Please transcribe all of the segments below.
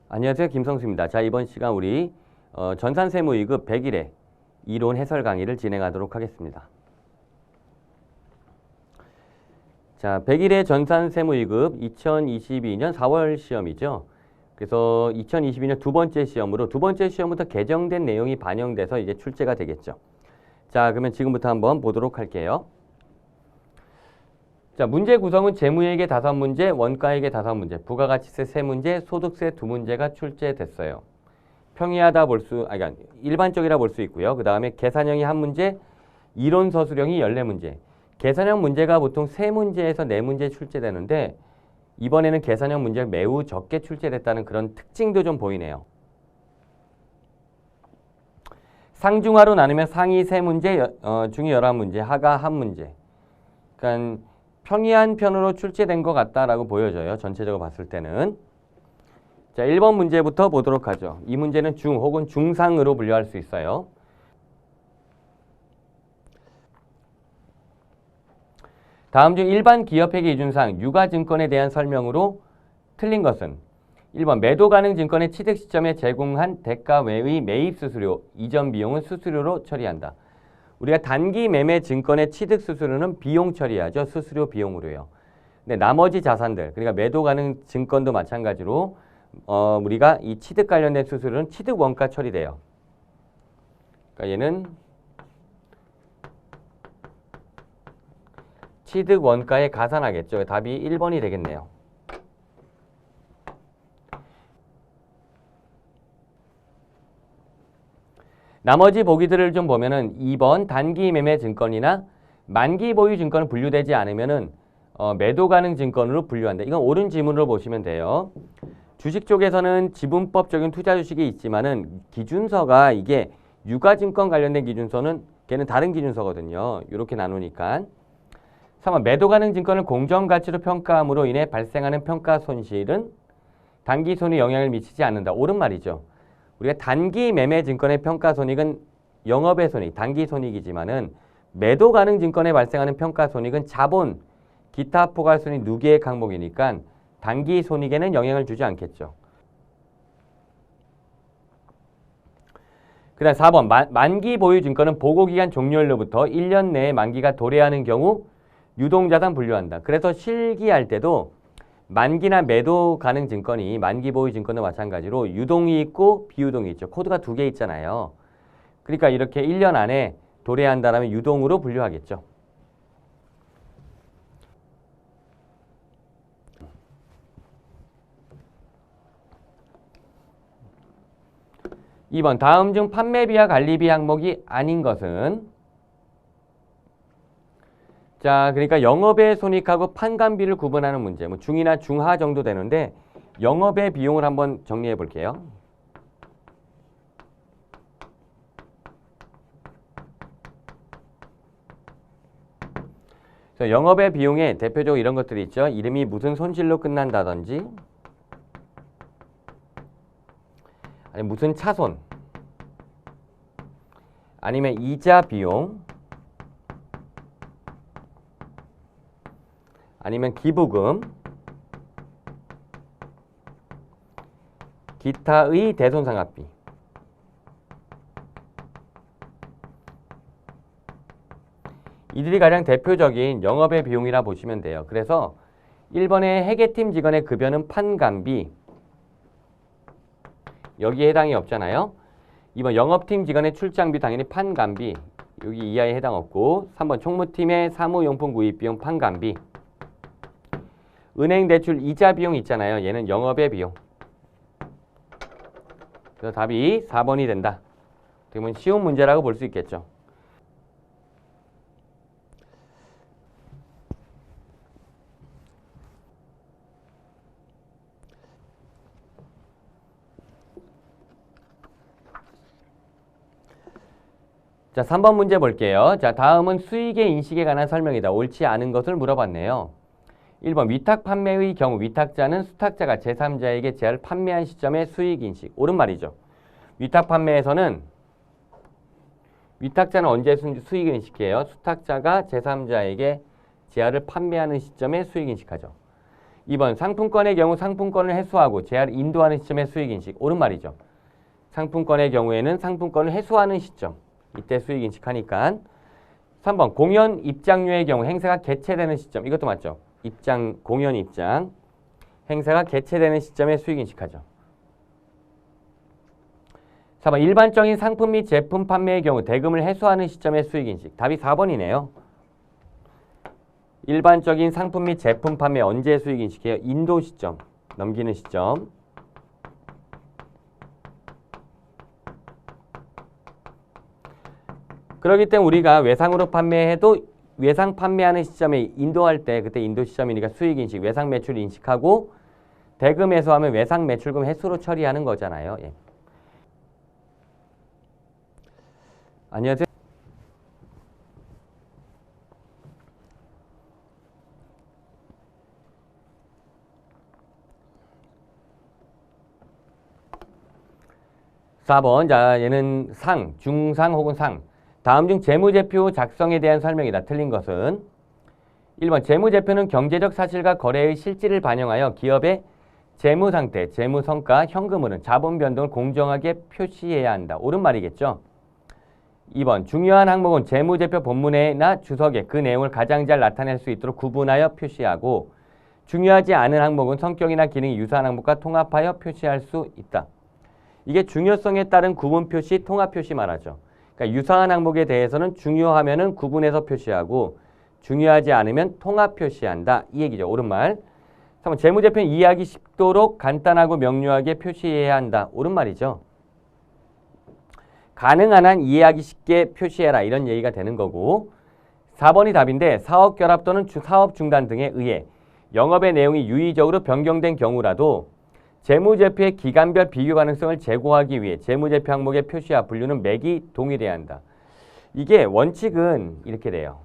안녕하세요. 김성수입니다. 자, 이번 시간 우리 전산세무 2급 100일의 이론 해설 강의를 진행하도록 하겠습니다. 자, 100일의 전산세무 2급 2022년 4월 시험이죠. 그래서 2022년 두 번째 시험으로 두 번째 시험부터 개정된 내용이 반영돼서 이제 출제가 되겠죠. 자, 그러면 지금부터 한번 보도록 할게요. 자, 문제 구성은 재무회계 5문제, 원가회계 5문제, 부가가치세 3문제, 소득세 2문제가 출제됐어요. 평이하다 그러니까 일반적이라 볼 수 있고요. 그 다음에 계산형이 1문제, 이론 서술형이 14문제. 계산형 문제가 보통 3문제에서 4문제 출제되는데 이번에는 계산형 문제가 매우 적게 출제됐다는 그런 특징도 좀 보이네요. 상중하로 나누면 상위 3문제, 중위 11문제, 하가 1문제. 그러니까 평이한 편으로 출제된 것 같다라고 보여져요. 전체적으로 봤을 때는. 자, 1번 문제부터 보도록 하죠. 이 문제는 중 혹은 중상으로 분류할 수 있어요. 다음 중 일반 기업회계 기준상 유가증권에 대한 설명으로 틀린 것은 1번 매도 가능 증권의 취득 시점에 제공한 대가 외의 매입 수수료, 이전 비용은 수수료로 처리한다. 우리가 단기 매매 증권의 취득 수수료는 비용 처리하죠. 수수료 비용으로요. 근데 나머지 자산들, 그러니까 매도 가능 증권도 마찬가지로 우리가 이 취득 관련된 수수료는 취득 원가 처리돼요. 그러니까 얘는 취득 원가에 가산하겠죠. 답이 1번이 되겠네요. 나머지 보기들을 좀 보면은 2번 단기 매매 증권이나 만기 보유 증권은 분류되지 않으면은 매도 가능 증권으로 분류한다. 이건 옳은 지문으로 보시면 돼요. 주식 쪽에서는 지분법적인 투자 주식이 있지만은 기준서가 이게 유가증권 관련된 기준서는 걔는 다른 기준서거든요. 이렇게 나누니까. 3번 매도 가능 증권을 공정가치로 평가함으로 인해 발생하는 평가 손실은 단기 손익에 영향을 미치지 않는다. 옳은 말이죠. 우리가 단기 매매 증권의 평가 손익은 영업의 손익, 단기 손익이지만은 매도 가능 증권에 발생하는 평가 손익은 자본, 기타 포괄 손익 누계의 항목이니까 단기 손익에는 영향을 주지 않겠죠. 그 다음 4번 만기 보유 증권은 보고기간 종료일로부터 1년 내에 만기가 도래하는 경우 유동자산 분류한다. 그래서 실기할 때도 만기나 매도 가능 증권이 만기 보유 증권과 마찬가지로 유동이 있고 비유동이 있죠. 코드가 2개 있잖아요. 그러니까 이렇게 1년 안에 도래한다라면 유동으로 분류하겠죠. (2번) 다음 중 판매비와 관리비 항목이 아닌 것은 자, 그러니까 영업의 손익하고 판관비를 구분하는 문제, 뭐 중이나 중하 정도 되는데 영업의 비용을 한번 정리해 볼게요. 그래서 영업의 비용에 대표적으로 이런 것들이 있죠. 이름이 무슨 손실로 끝난다든지, 아니 무슨 차손, 아니면 이자 비용, 아니면 기부금, 기타의 대손상각비. 이들이 가장 대표적인 영업의 비용이라 보시면 돼요. 그래서 1번의 회계팀 직원의 급여는 판관비, 여기에 해당이 없잖아요. 2번 영업팀 직원의 출장비 당연히 판관비, 여기 이하에 해당 없고 3번 총무팀의 사무용품 구입비용 판관비, 은행 대출 이자 비용 있잖아요. 얘는 영업의 비용. 그래서 답이 4번이 된다. 그러면 쉬운 문제라고 볼 수 있겠죠. 자, 3번 문제 볼게요. 자, 다음은 수익의 인식에 관한 설명이다. 옳지 않은 것을 물어봤네요. 1번 위탁 판매의 경우 위탁자는 수탁자가 제3자에게 제약을 판매한 시점의 수익 인식. 옳은 말이죠. 위탁 판매에서는 위탁자는 언제 수익을 인식해요? 수탁자가 제3자에게 제약을 판매하는 시점에 수익 인식하죠. 2번 상품권의 경우 상품권을 회수하고 제한을 인도하는 시점의 수익인식. 옳은 말이죠. 상품권의 경우에는 상품권을 회수하는 시점. 이때 수익인식하니까. 3번 공연 입장료의 경우 행사가 개최되는 시점. 이것도 맞죠. 공연 입장. 행사가 개최되는 시점에 수익인식하죠. 4번 일반적인 상품 및 제품 판매의 경우 대금을 회수하는 시점의 수익인식. 답이 4번이네요. 일반적인 상품 및 제품 판매 언제 수익인식해요? 인도 시점, 넘기는 시점. 그렇기 때문에 우리가 외상으로 판매해도 외상 판매하는 시점에 인도할 때 그때 인도 시점이니까 수익인식, 외상 매출 인식하고 대금 회수하면 외상 매출금 회수로 처리하는 거잖아요. 예. 안녕하세요. (4번) 자, 얘는 상, 중상 혹은 상. 다음 중 재무제표 작성에 대한 설명이다. 틀린 것은 1번 재무제표는 경제적 사실과 거래의 실질을 반영하여 기업의 재무상태, 재무성과, 현금흐름, 자본 변동을 공정하게 표시해야 한다. 옳은 말이겠죠. 2번 중요한 항목은 재무제표 본문에나 주석에 그 내용을 가장 잘 나타낼 수 있도록 구분하여 표시하고 중요하지 않은 항목은 성격이나 기능이 유사한 항목과 통합하여 표시할 수 있다. 이게 중요성에 따른 구분 표시, 통합 표시 말하죠. 그러니까 유사한 항목에 대해서는 중요하면은 구분해서 표시하고 중요하지 않으면 통합 표시한다. 이 얘기죠. 옳은 말. 3번 재무제표는 이해하기 쉽도록 간단하고 명료하게 표시해야 한다. 옳은 말이죠. 가능한 한 이해하기 쉽게 표시해라. 이런 얘기가 되는 거고 4번이 답인데 사업 결합 또는 사업 중단 등에 의해 영업의 내용이 유의적으로 변경된 경우라도 재무제표의 기간별 비교 가능성을 제고하기 위해 재무제표 항목의 표시와 분류는 매기 동일해야 한다. 이게 원칙은 이렇게 돼요.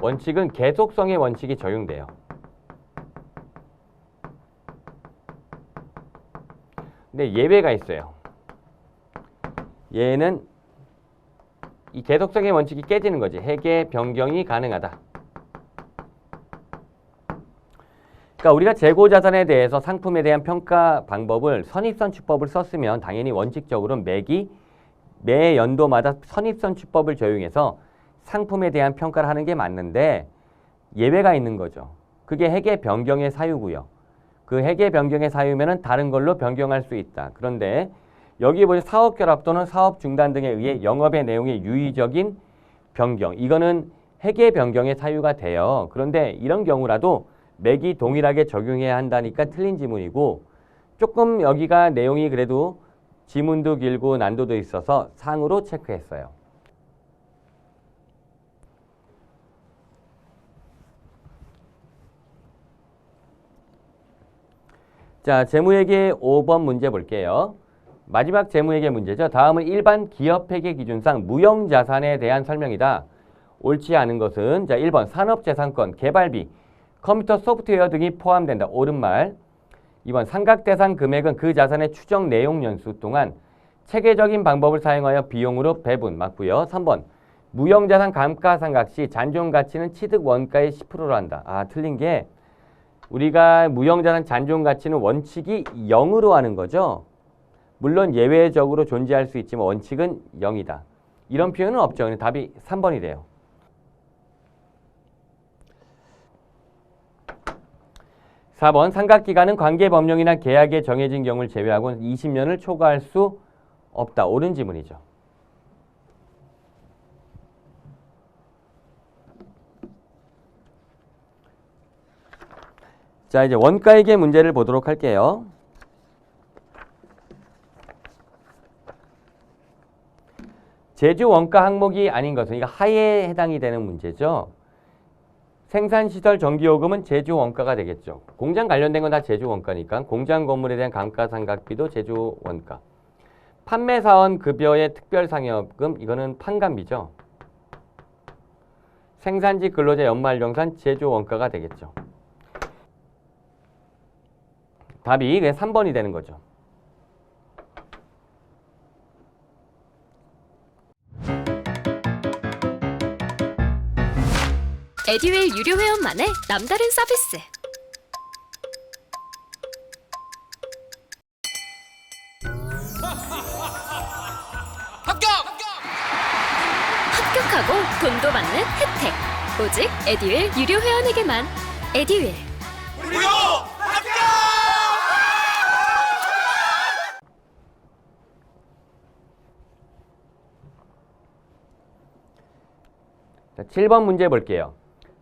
원칙은 계속성의 원칙이 적용돼요. 근데 예외가 있어요. 얘는 이 계속성의 원칙이 깨지는 거지. 회계 변경이 가능하다. 그러니까 우리가 재고자산에 대해서 상품에 대한 평가 방법을 선입선출법을 썼으면 당연히 원칙적으로는 매 연도마다 선입선출법을 적용해서 상품에 대한 평가를 하는 게 맞는데 예외가 있는 거죠. 그게 회계 변경의 사유고요. 그 회계 변경의 사유면은 다른 걸로 변경할 수 있다. 그런데 여기 보면 사업 결합 또는 사업 중단 등에 의해 영업의 내용의 유의적인 변경. 이거는 회계 변경의 사유가 돼요. 그런데 이런 경우라도 매기 동일하게 적용해야 한다니까 틀린 지문이고 조금 여기가 내용이 그래도 지문도 길고 난도도 있어서 상으로 체크했어요. 자, 재무회계 5번 문제 볼게요. 마지막 재무회계 문제죠. 다음은 일반 기업회계 기준상 무형자산에 대한 설명이다. 옳지 않은 것은 자 1번 산업재산권, 개발비, 컴퓨터 소프트웨어 등이 포함된다. 옳은 말. 2번 삼각대상 금액은 그 자산의 추정 내용 연수 동안 체계적인 방법을 사용하여 비용으로 배분. 맞고요. 3번 무형자산 감가상각 시 잔존가치는 취득 원가의 10%로 한다. 아, 틀린 게 우리가 무형자산 잔존가치는 원칙이 0으로 하는 거죠. 물론 예외적으로 존재할 수 있지만 원칙은 0이다. 이런 표현은 없죠. 답이 3번이 돼요. (4번) 상각기간은 관계법령이나 계약에 정해진 경우를 제외하고는 20년을 초과할 수 없다. 옳은 지문이죠. 자, 이제 원가회계 문제를 보도록 할게요. 제조 원가 항목이 아닌 것은 이거 하에에 해당이 되는 문제죠. 생산시설 전기요금은 제조 원가가 되겠죠. 공장 관련된 건 다 제조 원가니까 공장 건물에 대한 감가상각비도 제조 원가. 판매사원 급여의 특별상여금 이거는 판관비죠. 생산지 근로자 연말정산 제조 원가가 되겠죠. 답이 3번이 되는 거죠. 에듀윌 유료 회원만의 남다른 서비스. 합격하고 돈도 받는 혜택. 오직 에듀윌 유료 회원에게만. 에듀윌. 무료 합격! 자, 7번 문제 볼게요.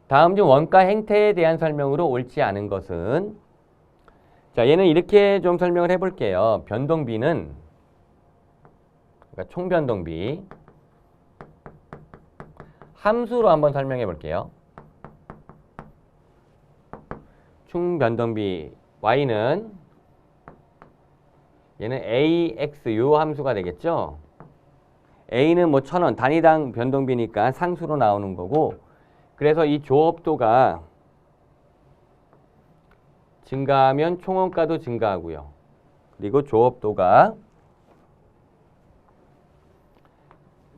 다음 중 원가 행태에 대한 설명으로 옳지 않은 것은? 자, 얘는 이렇게 좀 설명을 해볼게요. 변동비는, 그러니까 총변동비, 함수로 한번 설명해 볼게요. 총변동비 y는 얘는 ax 요 함수가 되겠죠. a는 뭐 1,000원 단위당 변동비니까 상수로 나오는 거고, 그래서 이 조업도가 증가하면 총원가도 증가하고요. 그리고 조업도가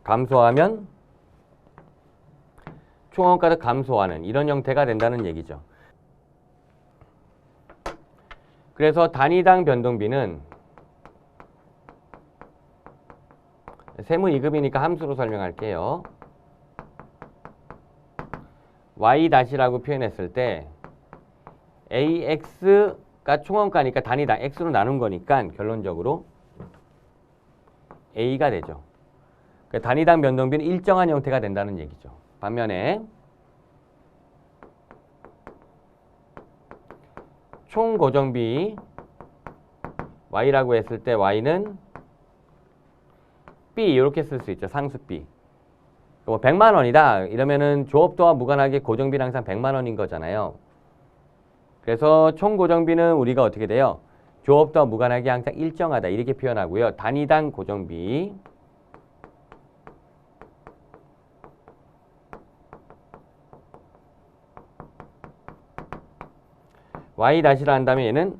감소하면 총원가도 감소하는 이런 형태가 된다는 얘기죠. 그래서 단위당 변동비는 세무이급이니까 함수로 설명할게요. y-라고 표현했을 때 ax가 총원가니까 단위당 x로 나눈 거니까 결론적으로 a가 되죠. 단위당 변동비는 일정한 형태가 된다는 얘기죠. 반면에 총고정비 y라고 했을 때 y는 b 이렇게 쓸 수 있죠. 상수 b. 뭐 100만 원이다 이러면은 조업도와 무관하게 고정비는 항상 100만 원인 거잖아요. 그래서 총고정비는 우리가 어떻게 돼요? 조업도와 무관하게 항상 일정하다 이렇게 표현하고요. 단위당 고정비 y-를 한다면 얘는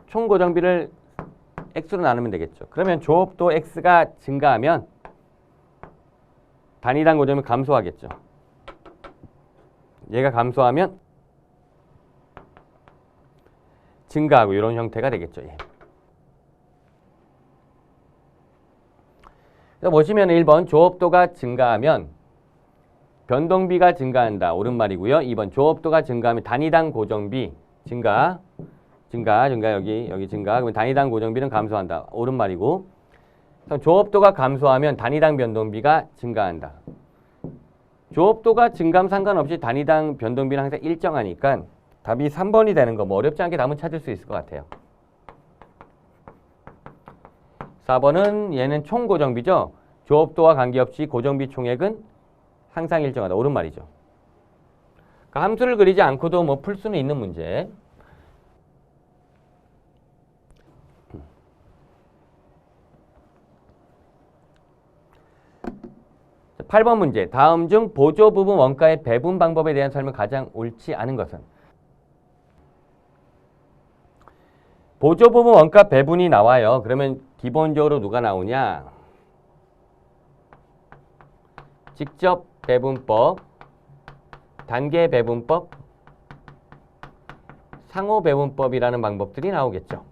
총고정비를 x로 나누면 되겠죠. 그러면 조업도 x가 증가하면 단위당 고정비 감소하겠죠. 얘가 감소하면 증가하고 이런 형태가 되겠죠. 예. 그래서 보시면 1번 조업도가 증가하면 변동비가 증가한다. 옳은 말이고요. 2번 조업도가 증가하면 단위당 고정비 증가 여기 증가. 그러면 단위당 고정비는 감소한다. 옳은 말이고. 조업도가 감소하면 단위당 변동비가 증가한다. 조업도가 증가하면 상관없이 단위당 변동비는 항상 일정하니까 답이 3번이 되는 거 뭐 어렵지 않게 답은 찾을 수 있을 것 같아요. 4번은 얘는 총고정비죠. 조업도와 관계없이 고정비 총액은 항상 일정하다. 옳은 말이죠. 그러니까 함수를 그리지 않고도 뭐 풀 수는 있는 문제. 8번 문제. 다음 중 보조 부분 원가의 배분 방법에 대한 설명 가장 옳지 않은 것은? 보조 부분 원가 배분이 나와요. 그러면 기본적으로 누가 나오냐? 직접 배분법, 단계 배분법, 상호 배분법이라는 방법들이 나오겠죠.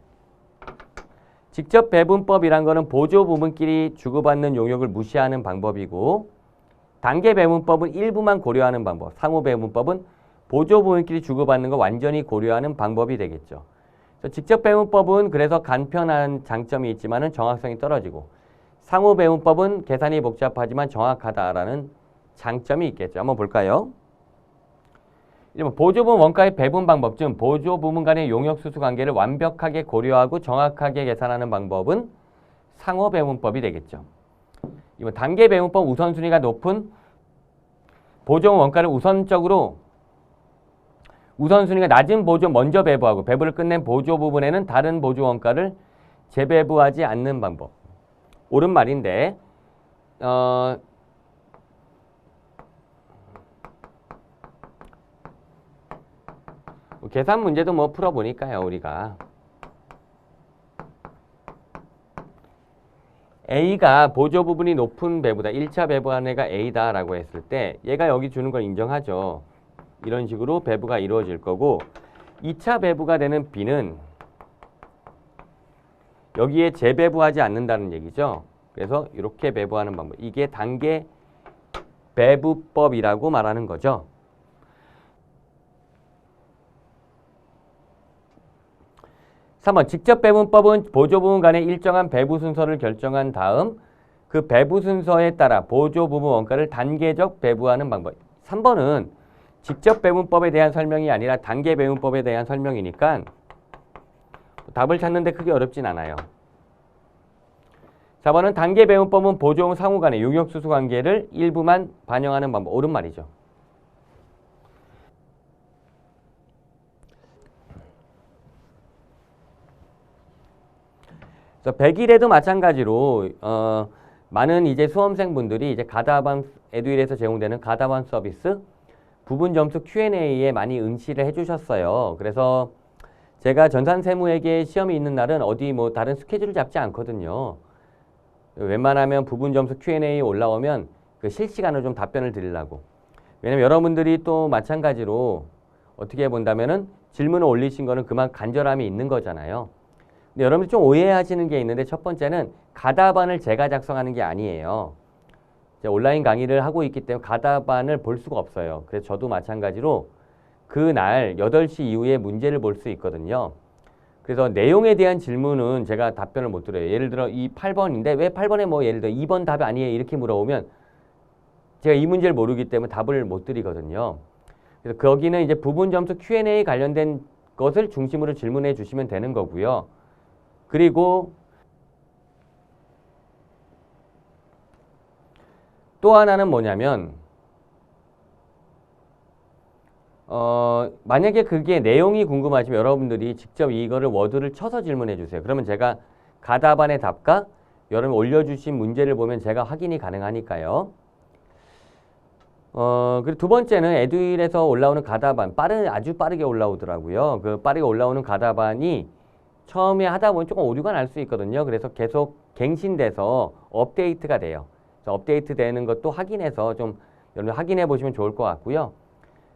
직접 배분법이란 거는 보조 부분끼리 주고받는 용역을 무시하는 방법이고, 단계 배분법은 일부만 고려하는 방법, 상호 배분법은 보조 부분끼리 주고받는 거 완전히 고려하는 방법이 되겠죠. 그래서 직접 배분법은 그래서 간편한 장점이 있지만은 정확성이 떨어지고, 상호 배분법은 계산이 복잡하지만 정확하다라는 장점이 있겠죠. 한번 볼까요? 보조 부분 원가의 배분 방법 중 보조 부분 간의 용역 수수 관계를 완벽하게 고려하고 정확하게 계산하는 방법은 상호 배분법이 되겠죠. 이번 단계 배분법 우선순위가 높은 보조 원가를 우선순위가 낮은 보조 먼저 배부하고 배부를 끝낸 보조 부분에는 다른 보조 원가를 재배부하지 않는 방법. 옳은 말인데 계산 문제도 뭐 풀어보니까요. 우리가 A가 보조 부분이 높은 배보다 1차 배부한 애가 A다라고 했을 때 얘가 여기 주는 걸 인정하죠. 이런 식으로 배부가 이루어질 거고 2차 배부가 되는 B는 여기에 재배부하지 않는다는 얘기죠. 그래서 이렇게 배부하는 방법. 이게 단계 배부법이라고 말하는 거죠. 3번 직접 배분법은 보조 부분 간의 일정한 배부 순서를 결정한 다음 그 배부 순서에 따라 보조 부분 원가를 단계적 배부하는 방법. 3번은 직접 배분법에 대한 설명이 아니라 단계 배분법에 대한 설명이니까 답을 찾는데 크게 어렵진 않아요. 4번은 단계 배분법은 보조음 상호 간의 용역수수 관계를 일부만 반영하는 방법. 옳은 말이죠. 그래서 100일에도 마찬가지로 많은 이제 수험생분들이 이제 가다반 에듀윌에서 제공되는 가다반 서비스 부분 점수 Q&A에 많이 응시를 해주셨어요. 그래서 제가 전산세무에게 시험이 있는 날은 어디 뭐 다른 스케줄을 잡지 않거든요. 웬만하면 부분 점수 Q&A 올라오면 그 실시간으로 좀 답변을 드리려고. 왜냐면 여러분들이 또 마찬가지로 어떻게 본다면은 질문을 올리신 거는 그만 간절함이 있는 거잖아요. 근데 여러분들 좀 오해하시는 게 있는데 첫 번째는 가다반을 제가 작성하는 게 아니에요. 온라인 강의를 하고 있기 때문에 가다반을 볼 수가 없어요. 그래서 저도 마찬가지로 그날 8시 이후에 문제를 볼 수 있거든요. 그래서 내용에 대한 질문은 제가 답변을 못 드려요. 예를 들어 이 8번인데 왜 8번에 뭐 예를 들어 2번 답이 아니에요 이렇게 물어보면 제가 이 문제를 모르기 때문에 답을 못 드리거든요. 그래서 거기는 이제 부분 점수 Q&A 관련된 것을 중심으로 질문해 주시면 되는 거고요. 그리고 또 하나는 뭐냐면 만약에 그게 내용이 궁금하시면 여러분들이 직접 이거를 워드를 쳐서 질문해 주세요. 그러면 제가 가다반의 답과 여러분 올려주신 문제를 보면 제가 확인이 가능하니까요. 그리고 두 번째는 에듀윌에서 올라오는 가다반 아주 빠르게 올라오더라고요. 그 빠르게 올라오는 가다반이 처음에 하다 보면 조금 오류가 날 수 있거든요. 그래서 계속 갱신돼서 업데이트가 돼요. 그래서 업데이트 되는 것도 확인해서 좀 여러분 확인해 보시면 좋을 것 같고요.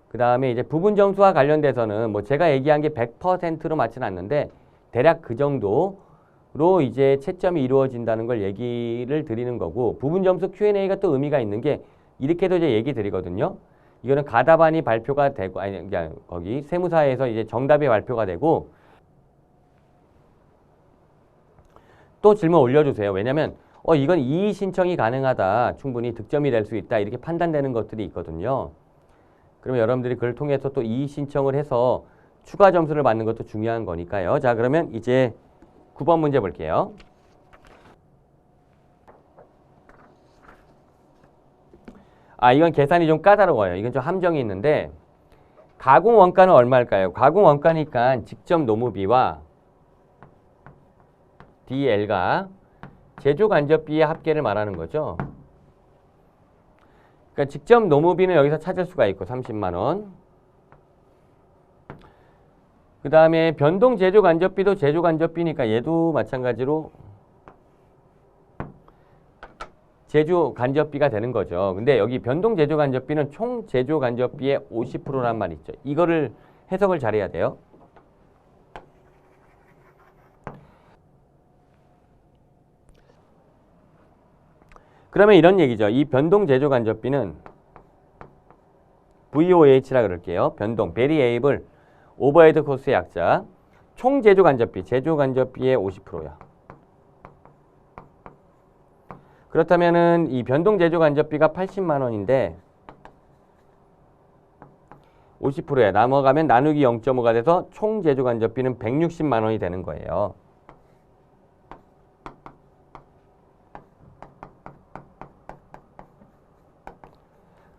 그 다음에 이제 부분 점수와 관련돼서는 뭐 제가 얘기한 게 100%로 맞지는 않는데 대략 그 정도로 이제 채점이 이루어진다는 걸 얘기를 드리는 거고 부분 점수 Q&A가 또 의미가 있는 게 이렇게도 이제 얘기 드리거든요. 이거는 가다반이 발표가 되고 아니 그냥 거기 세무사에서 이제 정답이 발표가 되고 또 질문 올려주세요. 왜냐면 이건 이의 신청이 가능하다. 충분히 득점이 될 수 있다. 이렇게 판단되는 것들이 있거든요. 그러면 여러분들이 그걸 통해서 또 이의 신청을 해서 추가 점수를 받는 것도 중요한 거니까요. 자, 그러면 이제 9번 문제 볼게요. 이건 계산이 좀 까다로워요. 이건 좀 함정이 있는데 가공 원가는 얼마일까요? 가공 원가니까 직접 노무비와 DL과 제조 간접비의 합계를 말하는 거죠. 그러니까 직접 노무비는 여기서 찾을 수가 있고 30만 원. 그 다음에 변동 제조 간접비도 제조 간접비니까 얘도 마찬가지로 제조 간접비가 되는 거죠. 근데 여기 변동 제조 간접비는 총 제조 간접비의 50%란 말 있죠. 이거를 해석을 잘해야 돼요. 그러면 이런 얘기죠. 이 변동 제조 간접비는 VOH라 그럴게요. 변동, Variable Overhead Cost의 약자. 총 제조 간접비, 제조 간접비의 50%야. 그렇다면은 이 변동 제조 간접비가 80만 원인데 50%에 넘어가면 나누기 0.5가 돼서 총 제조 간접비는 160만 원이 되는 거예요.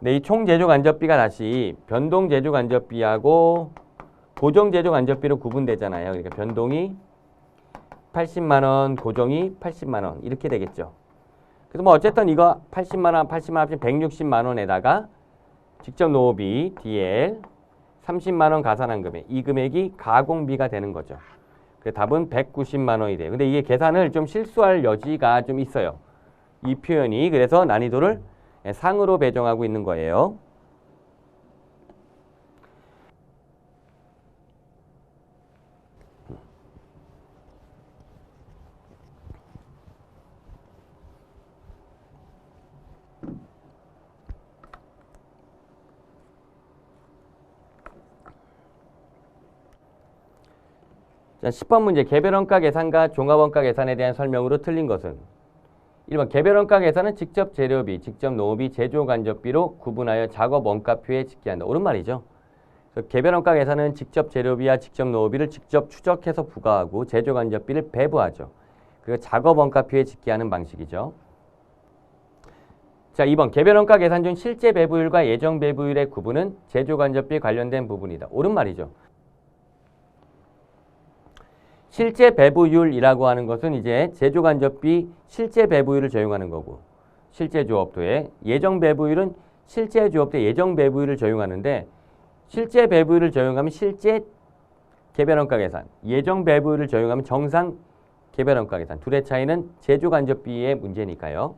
네, 이 총 제조 간접비가 다시 변동 제조 간접비하고 고정 제조 간접비로 구분되잖아요. 그러니까 변동이 80만 원, 고정이 80만 원 이렇게 되겠죠. 그래서 뭐 어쨌든 이거 80만 원, 80만 원 합치면 160만 원에다가 직접 노비, DL 30만 원 가산한 금액, 이 금액이 가공비가 되는 거죠. 그래서 답은 190만 원이 돼요. 근데 이게 계산을 좀 실수할 여지가 좀 있어요. 이 표현이. 그래서 난이도를 상으로 배정하고 있는 거예요. 자, 10번 문제 개별원가 계산과 종합원가 계산에 대한 설명으로 틀린 것은 1번 개별원가 계산은 직접 재료비, 직접 노비, 제조 간접비로 구분하여 작업 원가표에 집계한다. 옳은 말이죠. 그래서 개별원가 계산은 직접 재료비와 직접 노비를 직접 추적해서 부과하고 제조 간접비를 배부하죠. 그리고 작업 원가표에 집계하는 방식이죠. 자, 2번 개별원가 계산 중 실제 배부율과 예정 배부율의 구분은 제조 간접비 관련된 부분이다. 옳은 말이죠. 실제 배부율이라고 하는 것은 이제 제조 간접비 실제 배부율을 적용하는 거고 실제 조업도에 예정 배부율은 실제 조업도에 예정 배부율을 적용하는데 실제 배부율을 적용하면 실제 개별원가 계산, 예정 배부율을 적용하면 정상 개별원가 계산. 둘의 차이는 제조 간접비의 문제니까요.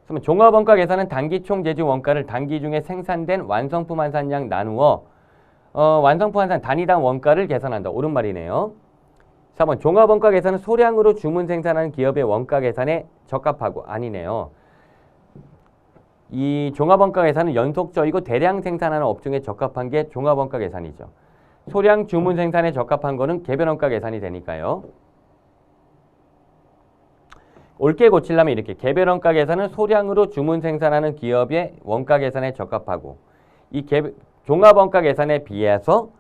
그러면 종합원가 계산은 단기 총 제조 원가를 단기 중에 생산된 완성품 한산량 나누어 완성품 한산 단위당 원가를 계산한다. 옳은 말이네요. 4번 종합원가 계산은 소량으로 주문 생산하는 기업의 원가 계산에 적합하고 아니네요. 이 종합원가 계산은 연속적이고 대량 생산하는 업종에 적합한 게 종합원가 계산이죠. 소량 주문 생산에 적합한 거는 개별원가 계산이 되니까요. 옳게 고치려면 이렇게 개별원가 계산은 소량으로 주문 생산하는 기업의 원가 계산에 적합하고 이 종합원가 계산에 비해서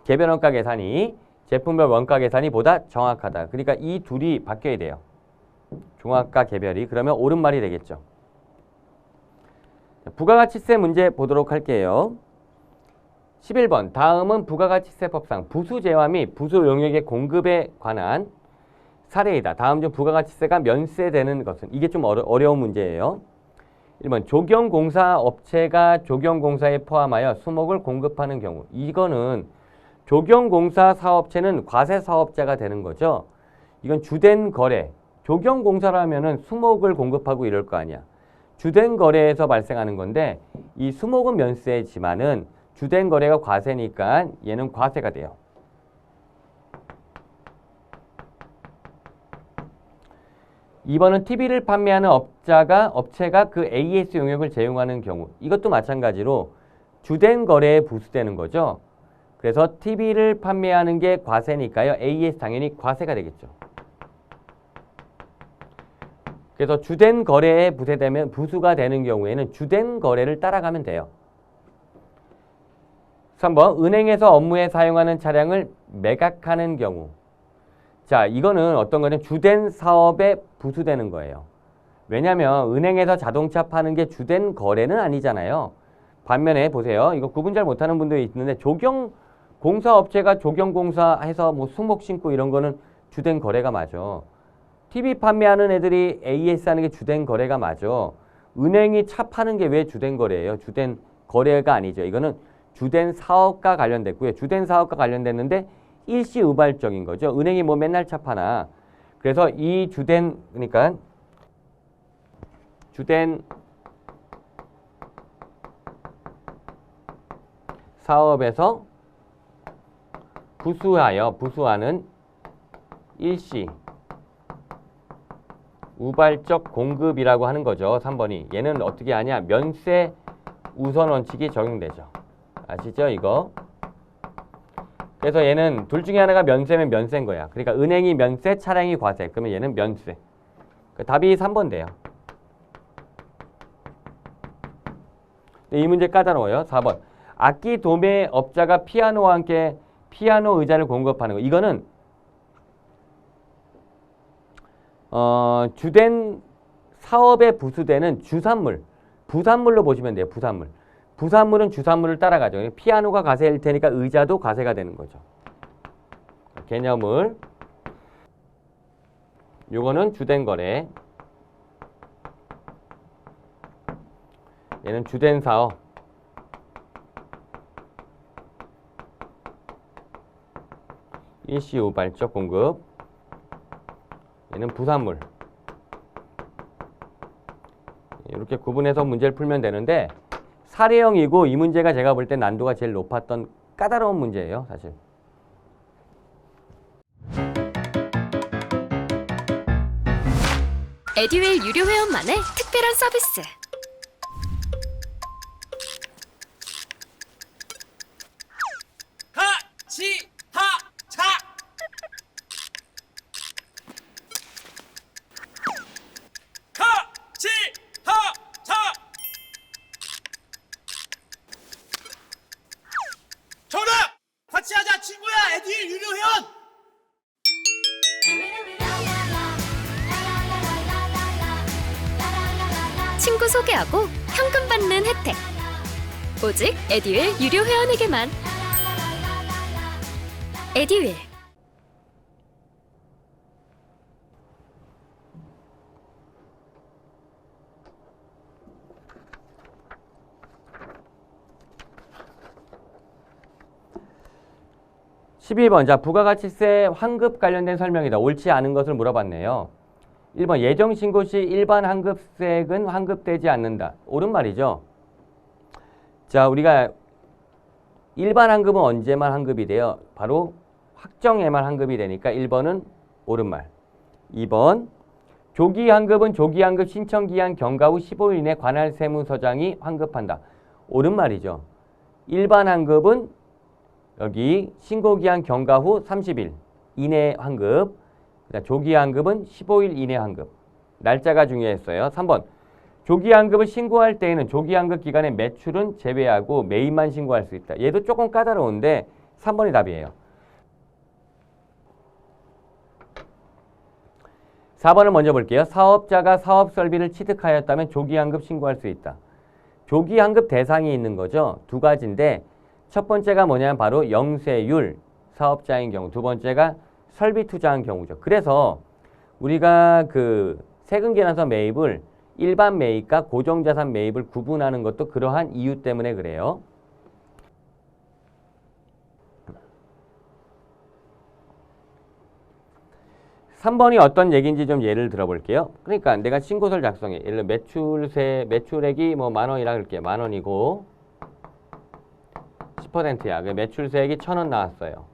개별원가 계산이 제품별 원가 계산이 보다 정확하다. 그러니까 이 둘이 바뀌어야 돼요. 종합과 개별이. 그러면 옳은 말이 되겠죠. 부가가치세 문제 보도록 할게요. 11번 다음은 부가가치세법상 부수재화 및 부수 용역의 공급에 관한 사례이다. 다음 중 부가가치세가 면세되는 것은 이게 좀 어려운 문제예요. 1번 조경공사 업체가 조경공사에 포함하여 수목을 공급하는 경우 이거는 조경공사 사업체는 과세사업자가 되는 거죠. 이건 주된 거래. 조경공사라면은 수목을 공급하고 이럴 거 아니야. 주된 거래에서 발생하는 건데 이 수목은 면세지만은 주된 거래가 과세니까 얘는 과세가 돼요. 2번은 TV를 판매하는 업체가 그 AS 용역을 제공하는 경우 이것도 마찬가지로 주된 거래에 부수되는 거죠. 그래서 TV를 판매하는 게 과세니까요. AS 당연히 과세가 되겠죠. 그래서 주된 거래에 부수가 되는 경우에는 주된 거래를 따라가면 돼요. 3번 은행에서 업무에 사용하는 차량을 매각하는 경우 자 이거는 어떤 거냐면 주된 사업에 부수되는 거예요. 왜냐하면 은행에서 자동차 파는 게 주된 거래는 아니잖아요. 반면에 보세요. 이거 구분 잘 못하는 분들이 있는데 조경공사업체가 조경공사 해서 뭐 수목 신고 이런 거는 주된 거래가 맞아. TV 판매하는 애들이 AS 하는 게 주된 거래가 맞아. 은행이 차 파는 게 왜 주된 거래예요? 주된 거래가 아니죠. 이거는 주된 사업과 관련됐고요. 주된 사업과 관련됐는데 일시의발적인 거죠. 은행이 뭐 맨날 차 파나. 그래서 이 그러니까 주된 사업에서 부수하는 일시 우발적 공급이라고 하는 거죠. 3번이. 얘는 어떻게 하냐? 면세 우선 원칙이 적용되죠. 아시죠? 이거. 그래서 얘는 둘 중에 하나가 면세면 면세인 거야. 그러니까 은행이 면세, 차량이 과세. 그러면 얘는 면세. 답이 3번 돼요. 이 문제 까다로워요. 4번. 악기 도매 업자가 피아노와 함께 피아노 의자를 공급하는 거. 이거는 주된 사업에 부수되는 부산물로 보시면 돼요. 부산물은 주산물을 따라가죠. 피아노가 과세일 테니까 의자도 과세가 되는 거죠. 개념을. 요거는 주된 거래. 얘는 주된 사업. 일시 우발적 공급. 얘는 부산물. 이렇게 구분해서 문제를 풀면 되는데 사례형이고 이 문제가 제가 볼 때 난도가 제일 높았던 까다로운 문제예요, 사실. 에듀윌 유료 회원만의 특별한 서비스. 하치하차 친구 소개하고 현금 받는 혜택. 오직 에듀윌 유료 회원에게만. 에듀윌. (12번) 자, 부가가치세 환급 관련된 설명이다. 옳지 않은 것을 물어봤네요. 1번 예정신고 시 일반 환급세액은 환급되지 않는다. 옳은 말이죠. 자, 우리가 일반 환급은 언제만 환급이 돼요? 바로 확정에만 환급이 되니까 1번은 옳은 말. 2번 조기 환급은 조기 환급 신청 기한 경과 후 15일 이내 관할 세무서장이 환급한다. 옳은 말이죠. 일반 환급은 여기 신고 기한 경과 후 30일 이내 환급. 조기 환급은 15일 이내 환급. 날짜가 중요했어요. 3번. 조기 환급을 신고할 때에는 조기 환급 기간의 매출은 제외하고 매입만 신고할 수 있다. 얘도 조금 까다로운데 3번이 답이에요. 4번을 먼저 볼게요. 사업자가 사업 설비를 취득하였다면 조기 환급 신고할 수 있다. 조기 환급 대상이 있는 거죠. 두 가지인데 첫 번째가 뭐냐면 바로 영세율 사업자인 경우, 두 번째가 설비 투자한 경우죠. 그래서 우리가 그 세금 계산서 매입을 일반 매입과 고정자산 매입을 구분하는 것도 그러한 이유 때문에 그래요. (3번이) 어떤 얘기인지 좀 예를 들어볼게요. 그러니까 내가 신고서를 작성해. 예를 들어 매출액이 뭐 10,000원이라 그럴게요. 10,000원이고 10%야. 매출세액이 1,000원 나왔어요.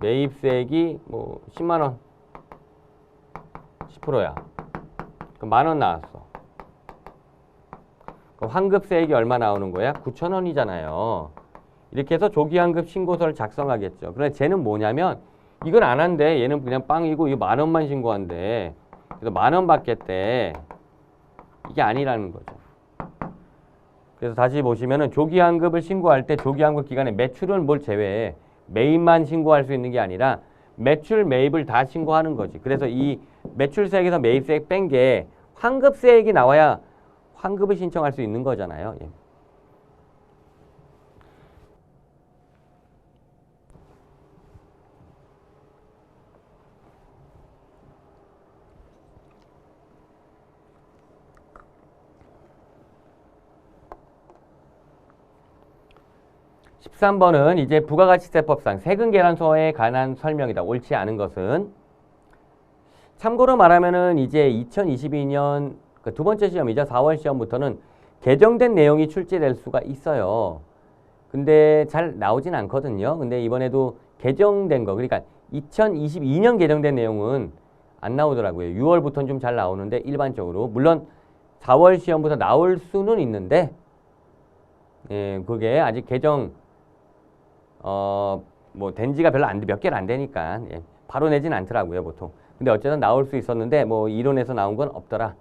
매입세액이 뭐 10만 원, 10%야. 그럼 10,000원 나왔어. 그럼 환급세액이 얼마 나오는 거야? 9,000원이잖아요. 이렇게 해서 조기환급 신고서를 작성하겠죠. 그런데 쟤는 뭐냐면 이건 안 한대. 얘는 그냥 빵이고 이거 10,000원만 신고한대. 그래서 10,000원 받겠대. 이게 아니라는 거죠. 그래서 다시 보시면은 조기환급을 신고할 때 조기환급 기간에 매출은 뭘 제외해? 매입만 신고할 수 있는 게 아니라 매출 매입을 다 신고하는 거지. 그래서 이 매출세액에서 매입세액 뺀 게 환급세액이 나와야 환급을 신청할 수 있는 거잖아요. 예. (13번은) 이제 부가가치세법상 세금계산서에 관한 설명이다. 옳지 않은 것은 참고로 말하면은 이제 2022년 그 두 번째 시험이죠. 4월 시험부터는 개정된 내용이 출제될 수가 있어요. 근데 잘 나오진 않거든요. 근데 이번에도 개정된 거, 그러니까 2022년 개정된 내용은 안 나오더라고요. 6월부터는 좀 잘 나오는데 일반적으로 물론 4월 시험부터 나올 수는 있는데 예, 그게 아직 개정 뭐 된 지가 별로 몇 개를 안 되니까 예, 바로 내진 않더라고요, 보통. 근데 어쨌든 나올 수 있었는데 뭐 이론에서 나온 건 없더라.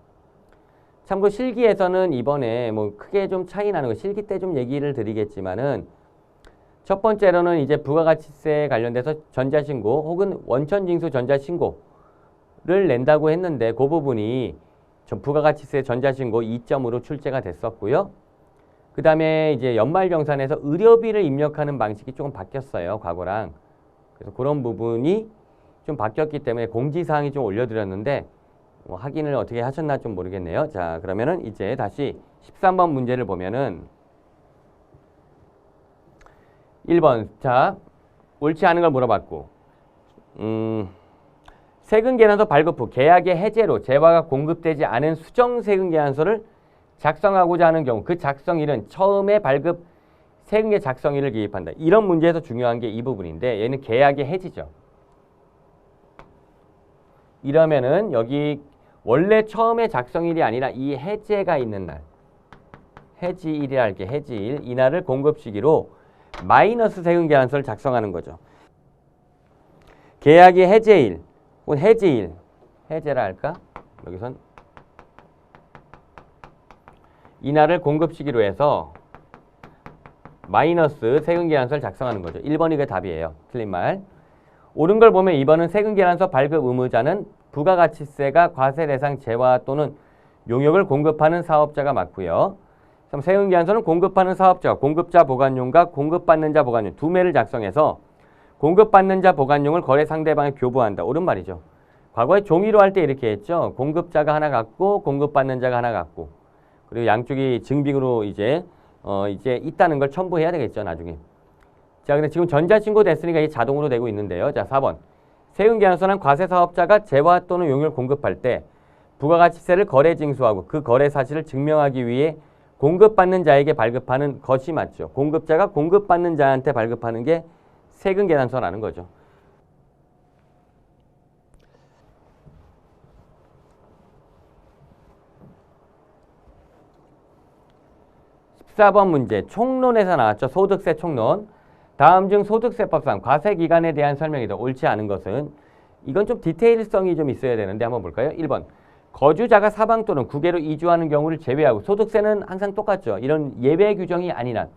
참고 실기에서는 이번에 뭐 크게 좀 차이 나는 거, 실기 때 좀 얘기를 드리겠지만은 첫 번째로는 이제 부가가치세 관련돼서 전자신고 혹은 원천징수 전자신고를 낸다고 했는데 그 부분이 부가가치세 전자신고 2점으로 출제가 됐었고요. 그 다음에 이제 연말정산에서 의료비를 입력하는 방식이 조금 바뀌었어요, 과거랑. 그래서 그런 부분이 좀 바뀌었기 때문에 공지사항이 좀 올려드렸는데 뭐 확인을 어떻게 하셨나 좀 모르겠네요. 자, 그러면은 이제 다시 13번 문제를 보면은 1번, 자, 옳지 않은 걸 물어봤고 세금계산서 발급 후 계약의 해제로 재화가 공급되지 않은 수정세금계산서를 작성하고자 하는 경우 그 작성일은 처음에 발급 세금계 작성일을 기입한다. 이런 문제에서 중요한 게 이 부분인데 얘는 계약의 해지죠. 이러면은 여기 원래 처음에 작성일이 아니라 이 해제가 있는 날, 해지일이라 할게. 해지일, 이날을 공급 시기로 마이너스 세금계산서를 작성하는 거죠. 계약의 해제일 혹은 해지일, 해제라 할까? 여기선 이날을 공급 시기로 해서 마이너스 세금계산서를 작성하는 거죠. 1번이 그 답이에요. 틀린 말. 옳은 걸 보면 2번은 세금계산서 발급 의무자는 부가가치세가 과세 대상 재화 또는 용역을 공급하는 사업자가 맞고요. 세운기한서는 공급하는 사업자가 공급자 보관용과 공급받는 자 보관용 두 매를 작성해서 공급받는 자 보관용을 거래 상대방에 교부한다. 옳은 말이죠. 과거에 종이로 할 때 이렇게 했죠. 공급자가 하나 갖고 공급받는 자가 하나 갖고 그리고 양쪽이 증빙으로 이제 있다는 걸 첨부해야 되겠죠. 나중에. 자, 근데 지금 전자신고 됐으니까 이게 자동으로 되고 있는데요. 자, 4번. 세운기한서는 과세사업자가 재화 또는 용역을 공급할 때 부가가치세를 거래 징수하고 그 거래 사실을 증명하기 위해 공급받는 자에게 발급하는 것이 맞죠. 공급자가 공급받는 자한테 발급하는 게 세금 계산서라는 거죠. (14번) 문제 총론에서 나왔죠. 소득세 총론. 다음 중 소득세법상 과세기간에 대한 설명이다. 옳지 않은 것은 이건 좀 디테일성이 좀 있어야 되는데 한번 볼까요? 1번 거주자가 사방 또는 국외로 이주하는 경우를 제외하고 소득세는 항상 똑같죠. 이런 예외 규정이 아닌 한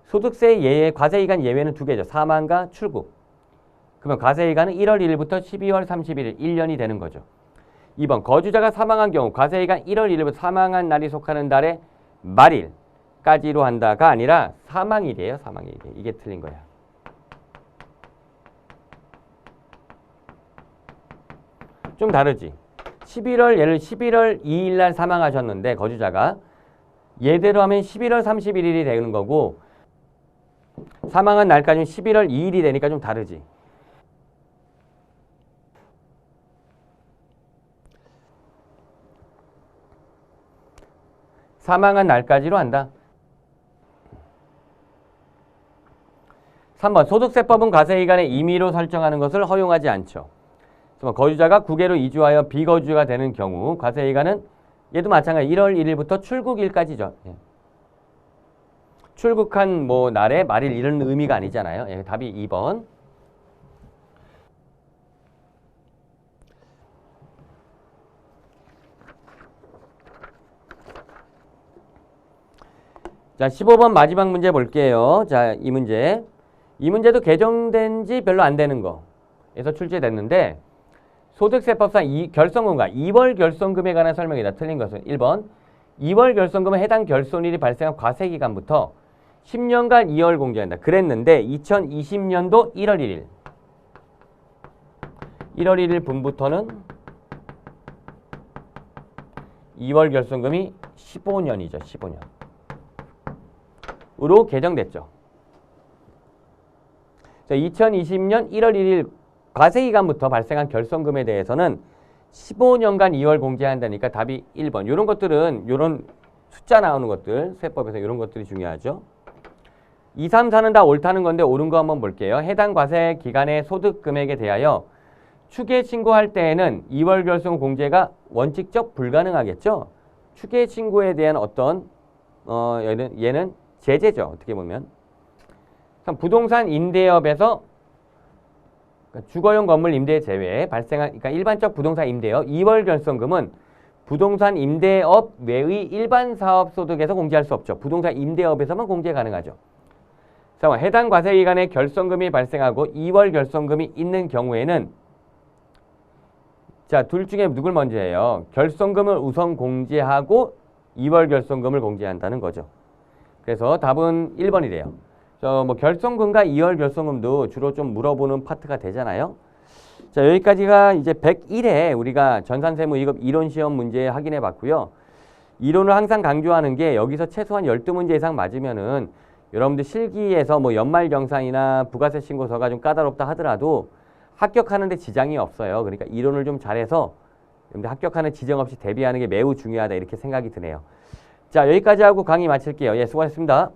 소득세 예외, 과세기간 예외는 두 개죠. 사망과 출국. 그러면 과세기간은 1월 1일부터 12월 31일 1년이 되는 거죠. 2번 거주자가 사망한 경우 과세기간 1월 1일부터 사망한 날이 속하는 달의 말일까지로 한다가 아니라 사망일이에요. 사망일. 이게 틀린 거야. 좀 다르지. 11월 2일 날 사망하셨는데 거주자가 예대로 하면 11월 31일이 되는 거고 사망한 날까지는 11월 2일이 되니까 좀 다르지. 사망한 날까지로 한다. 3번 소득세법은 과세기간에 임의로 설정하는 것을 허용하지 않죠. 거주자가 국외로 이주하여 비거주가 되는 경우 과세기간은 얘도 마찬가지 1월 1일부터 출국일까지죠. 예. 출국한 뭐 날의 말일 이런 의미가 아니잖아요. 예, 답이 2번. 자, 15번 마지막 문제 볼게요. 자, 이 문제도 개정된 지 별로 안 되는 거에서 출제됐는데 소득세법상 결손금과 2월 결손금에 관한 설명이다. 틀린 것은 1번 2월 결손금은 해당 결손일이 발생한 과세기간부터 10년간 2월 공제한다. 그랬는데 2020년도 1월 1일 1월 1일 분부터는 2월 결손금이 15년이죠. 15년 으로 개정됐죠. 2020년 1월 1일 과세기간부터 발생한 결손금에 대해서는 15년간 2월 공제한다니까 답이 1번. 이런 것들은 이런 숫자 나오는 것들 세법에서 이런 것들이 중요하죠. 2, 3, 4는 다 옳다는 건데 옳은 거 한번 볼게요. 해당 과세기간의 소득금액에 대하여 추계 신고할 때에는 2월 결손 공제가 원칙적 불가능하겠죠. 추계 신고에 대한 어떤 얘는 제재죠. 어떻게 보면. 부동산 임대업에서 주거용 건물 임대 제외에 발생한 그러니까 일반적 부동산 임대업 2월 결손금은 부동산 임대업 외의 일반 사업 소득에서 공제할 수 없죠. 부동산 임대업에서만 공제 가능하죠. 해당 과세기간에 결손금이 발생하고 2월 결손금이 있는 경우에는 자, 둘 중에 누굴 먼저 해요? 결손금을 우선 공제하고 2월 결손금을 공제한다는 거죠. 그래서 답은 1번이래요. 결손금과 2월 결손금도 주로 좀 물어보는 파트가 되잖아요. 자, 여기까지가 이제 101회 우리가 전산세무 2급 이론시험 문제 확인해 봤고요. 이론을 항상 강조하는 게 여기서 최소한 12문제 이상 맞으면은 여러분들 실기에서 뭐 연말경산이나 부가세 신고서가 좀 까다롭다 하더라도 합격하는 데 지장이 없어요. 그러니까 이론을 좀 잘해서 여러분들 합격하는 지장 없이 대비하는 게 매우 중요하다 이렇게 생각이 드네요. 자, 여기까지 하고 강의 마칠게요. 예, 수고하셨습니다.